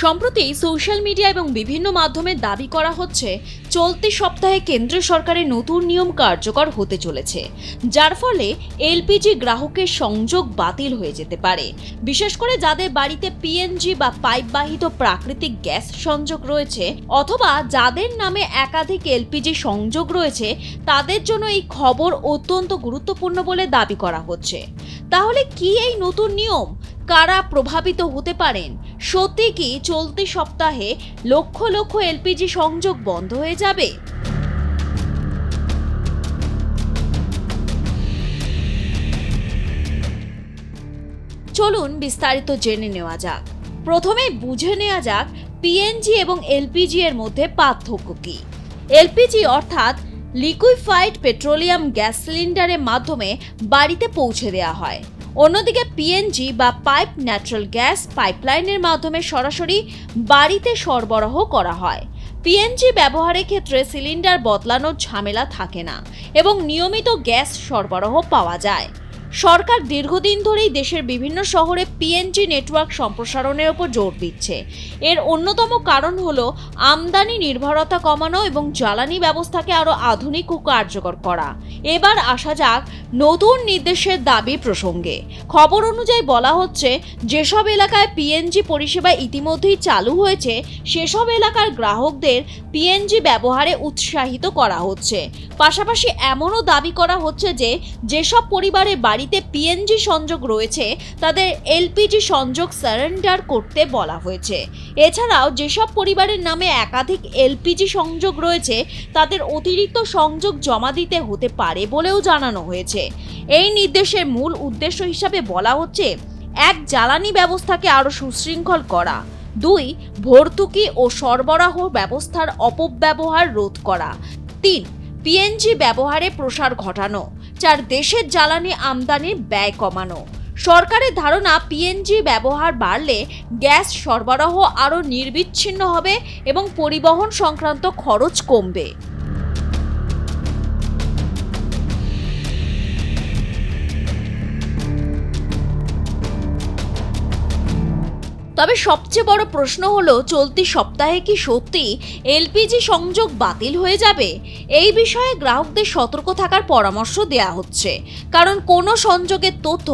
সম্প্রতি social media এবং বিভিন্ন মাধ্যমে দাবি করা হচ্ছে চলতি সপ্তাহে কেন্দ্র সরকারের নতুন নিয়ম কার্যকর হতে চলেছে, যার ফলে এলপিজি গ্রাহকের সংযোগ বাতিল হয়ে যেতে পারে। বিশেষ করে যাদের বাড়িতে পিএনজি বা পাইপবাহিত প্রাকৃতিক গ্যাস সংযোগ রয়েছে অথবা যাদের নামে একাধিক এলপিজি সংযোগ রয়েছে, তাদের জন্য এই খবর অত্যন্ত গুরুত্বপূর্ণ বলে দাবি করা হচ্ছে। তাহলে কি এই নতুন নিয়ম? কারা প্রভাবিত হতে পারেন? সত্যি কি চলতি সপ্তাহে লক্ষ লক্ষ এলপিজি সংযোগ বন্ধ হয়ে যাবে? চলুন বিস্তারিত জেনে নেওয়া যাক। প্রথমে বুঝে নেওয়া যাক পিএনজি এবং এলপিজি এর মধ্যে পার্থক্য কি। এলপিজি অর্থাৎ লিকুইফাইড পেট্রোলিয়াম গ্যাস সিলিন্ডারের মাধ্যমে বাড়িতে পৌঁছে দেওয়া হয়। অন্যদিকে পিএনজি বা পাইপ ন্যাচারাল গ্যাস পাইপলাইনের মাধ্যমে সরাসরি বাড়িতে সরবরাহ করা হয়। পিএনজি ব্যবহারের ক্ষেত্রে সিলিন্ডার বদলানোর ঝামেলা থাকে না এবং নিয়মিত গ্যাস সরবরাহ পাওয়া যায়। সরকার দীর্ঘদিন ধরেই দেশের বিভিন্ন শহরে পিএনজি নেটওয়ার্ক সম্প্রসারণের উপর জোর দিচ্ছে। এর অন্যতম কারণ হলো আমদানি নির্ভরতা কমানো এবং জ্বালানি ব্যবস্থাকে আরও আধুনিক ও কার্যকর করা। এবার আসা যাক নতুন নির্দেশের দাবি প্রসঙ্গে। খবর অনুযায়ী বলা হচ্ছে, যেসব এলাকায় পিএনজি পরিষেবা ইতিমধ্যেই চালু হয়েছে সেসব এলাকার গ্রাহকদের পিএনজি ব্যবহারে উৎসাহিত করা হচ্ছে। পাশাপাশি এমনও দাবি করা হচ্ছে যে যেসব পরিবারের বাড়িতে পিএনজি সংযোগ রয়েছে তাদের এলপিজি সংযোগ সারেন্ডার করতে বলা হয়েছে। এছাড়াও যেসব পরিবারের নামে একাধিক এলপিজি সংযোগ রয়েছে তাদের অতিরিক্ত সংযোগ জমা দিতে হতে পারে বলেও জানানো হয়েছে। এই নির্দেশের মূল উদ্দেশ্য হিসাবে বলা হচ্ছে, ১. জ্বালানি ব্যবস্থাকে আরও সুশৃঙ্খল করা, ২. ভর্তুকি ও সরবরাহ ব্যবস্থার অপব্যবহার রোধ করা, ৩. পিএনজি ব্যবহারে প্রসার ঘটানো, ৪. দেশের জ্বালানি আমদানির ব্যয় কমানো। সরকারের ধারণা পিএনজি ব্যবহার বাড়লে গ্যাস সরবরাহ আরও নির্বিচ্ছিন্ন হবে এবং পরিবহন সংক্রান্ত খরচ কমবে। তবে সবচেয়ে বড় প্রশ্ন হলো, চলতি সপ্তাহে কি সত্যি এলপিজি সংযোগ বাতিল হয়ে যাবে? এই বিষয়ে গ্রাহকদের সতর্ক থাকার পরামর্শ দেওয়া হচ্ছে, কারণ কোনো সংযোগের তথ্য,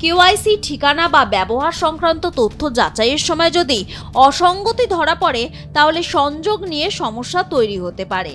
কেওয়াইসি, ঠিকানা বা ব্যবহার সংক্রান্ত তথ্য যাচাইয়ের সময় যদি অসঙ্গতি ধরা পড়ে তাহলে সংযোগ নিয়ে সমস্যা তৈরি হতে পারে।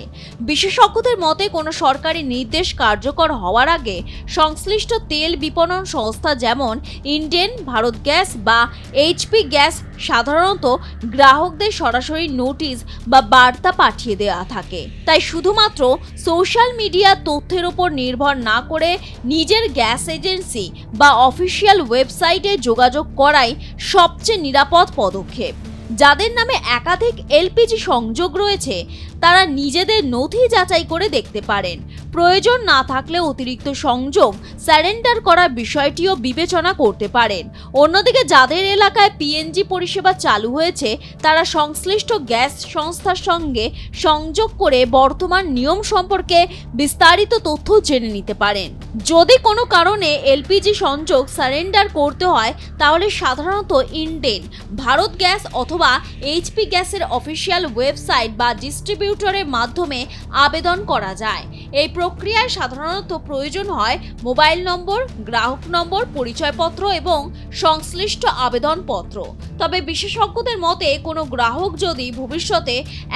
বিশেষজ্ঞদের মতে কোনো সরকারি নির্দেশ কার্যকর হওয়ার আগে সংশ্লিষ্ট তেল বিপণন সংস্থা যেমন ইন্ডেন, ভারত গ্যাস বা এইচপি গ্যাস সাধারণত গ্রাহকদের সরাসরি নোটিশ বা বার্তা পাঠিয়ে দেওয়া থাকে। তাই শুধুমাত্র সোশ্যাল মিডিয়া তথ্যের উপর নির্ভর না করে নিজের গ্যাস এজেন্সি বা অফিসিয়াল ওয়েবসাইটে যোগাযোগ করাই সবচেয়ে নিরাপদ পদক্ষেপ। যাদের নামে একাধিক এলপিজি সংযোগ রয়েছে তারা নিজেদের নথি যাচাই করে দেখতে পারেন। প্রয়োজন না থাকলে অতিরিক্ত সংযোগ সারেন্ডার করার বিষয়টিও বিবেচনা করতে পারেন। অন্যদিকে যাদের এলাকায় পিএনজি পরিষেবা চালু হয়েছে তারা সংশ্লিষ্ট গ্যাস সংস্থার সঙ্গে সংযোগ করে বর্তমান নিয়ম সম্পর্কে বিস্তারিত তথ্য জেনে নিতে পারেন। যদি কোনো কারণে এলপিজি সংযোগ সারেন্ডার করতে হয় তাহলে সাধারণত ইন্ডেন, ভারত গ্যাস অথবা এইচপি গ্যাসের অফিসিয়াল ওয়েবসাইট বা ডিস্ট্রিবিউটরের মাধ্যমে আবেদন করা যায়। এই প্রক্রিয়ায় সাধারণত প্রয়োজন হয় মোবাইল নম্বর, গ্রাহক নম্বর, পরিচয়পত্র এবং সংশ্লিষ্ট আবেদনপত্র। তবে বিশেষজ্ঞদের মতে কোনো গ্রাহক যদি ভবিষ্যতে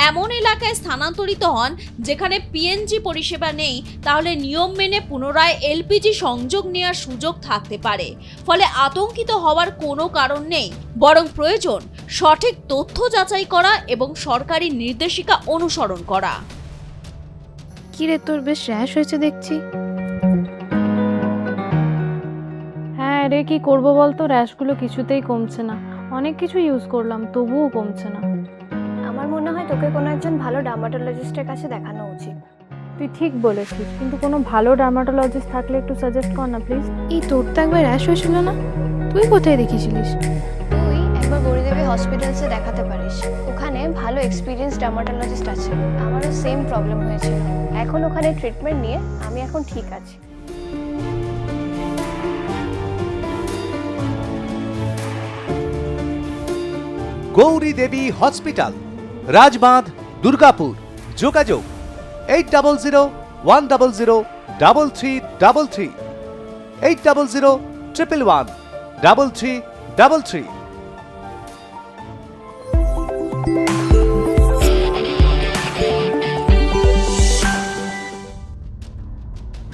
এমন এলাকায় স্থানান্তরিত হন যেখানে পিএনজি পরিষেবা নেই তাহলে নিয়ম মেনে পুনরায় এলপিজি সংযোগ নেওয়ার সুযোগ থাকতে পারে। ফলে আতঙ্কিত হওয়ার কোনো কারণ নেই, বরং প্রয়োজন সঠিক তথ্য যাচাই করা এবং সরকারি নির্দেশিকা অনুসরণ করা। কিরে, তোর বেশ র্যাশ হয়েছে দেখছি। হ্যাঁ রে, কি করবো বলতো, র্যাশগুলো কিছুতেই কমছে না। অনেক কিছু ইউজ করলাম তবুও কমছে না। আমার মনে হয় তোকে কোনো একজন ভালো ডার্মাটোলজিস্টের কাছে দেখানো উচিত। তুই ঠিক বলেছিস, কিন্তু কোনো ভালো ডার্মাটোলজিস্ট থাকলে একটু সাজেস্ট কর না প্লিজ। এই তোর তো একবার র্যাশ হয়েছিল না? তুই কোথায় দেখিয়েছিলিস? তুই একবার গৌরীদেবী হসপিটালসে দেখাতে পারিস, ওখানে ভালো এক্সপিরিয়েন্স ডার্মাটোলজিস্ট আছে। আমারও সেম প্রবলেম হয়েছিল, এখন ওখানে ট্রিটমেন্ট নিয়ে আমি এখন ঠিক আছি। গৌরী দেবী হসপিটাল, রাজবাঁধ, দুর্গাপুর। যোগাযোগ 8001003333, 8001113333।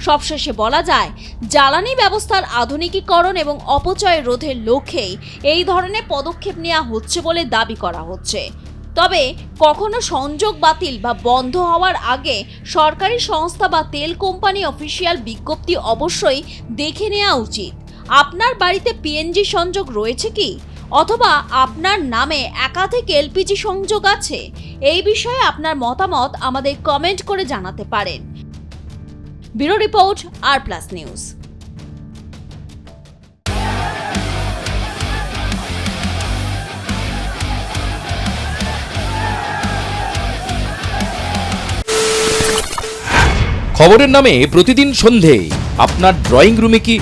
সবশেষে বলা যায়, জ্বালানি ব্যবস্থার আধুনিকীকরণ এবং অপচয় রোধের লক্ষ্যেই এই ধরনের পদক্ষেপ নেওয়া হচ্ছে বলে দাবি করা হচ্ছে। তবে কখনো সংযোগ বাতিল বা বন্ধ হওয়ার আগে সরকারি সংস্থা বা তেল কোম্পানি অফিসিয়াল বিজ্ঞপ্তি অবশ্যই দেখে নেওয়া উচিত। আপনার বাড়িতে পিএনজি সংযোগ রয়েছে কি, অথবা আপনার নামে একাধিক এলপিজি সংযোগ আছে? এই বিষয়ে আপনার মতামত আমাদের কমেন্ট করে জানাতে পারেন। ব্যুরো রিপোর্ট, আর+ নিউজ। খবরের নামে প্রতিদিন সন্ধে আপনার ড্রয়িং রুমে কি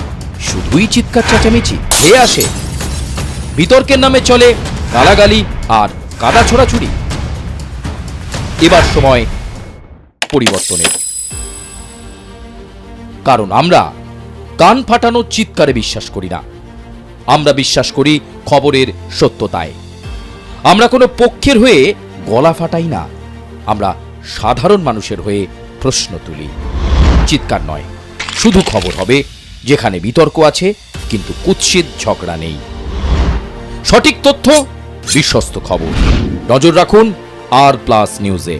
শুধুই চিৎকার চেঁচামেচি হয়ে আসে? বিতর্কের নামে চলে গালাগালি আর কাদা ছোড়াছুড়ি। এবার সময় পরিবর্তনের, কারণ আমরা কান ফাটানো চিৎকারে বিশ্বাস করি না। আমরা বিশ্বাস করি খবরের সত্যতায়। আমরা কোনো পক্ষের হয়ে গলা ফাটাই না, আমরা সাধারণ মানুষের হয়ে প্রশ্ন তুলি। চিৎকার নয়, শুধু খবর হবে যেখানে বিতর্ক আছে কিন্তু কুৎসিত ঝগড়া নেই। সঠিক তথ্য, বিশ্বস্ত খবর। নজর রাখুন আর+ নিউজে।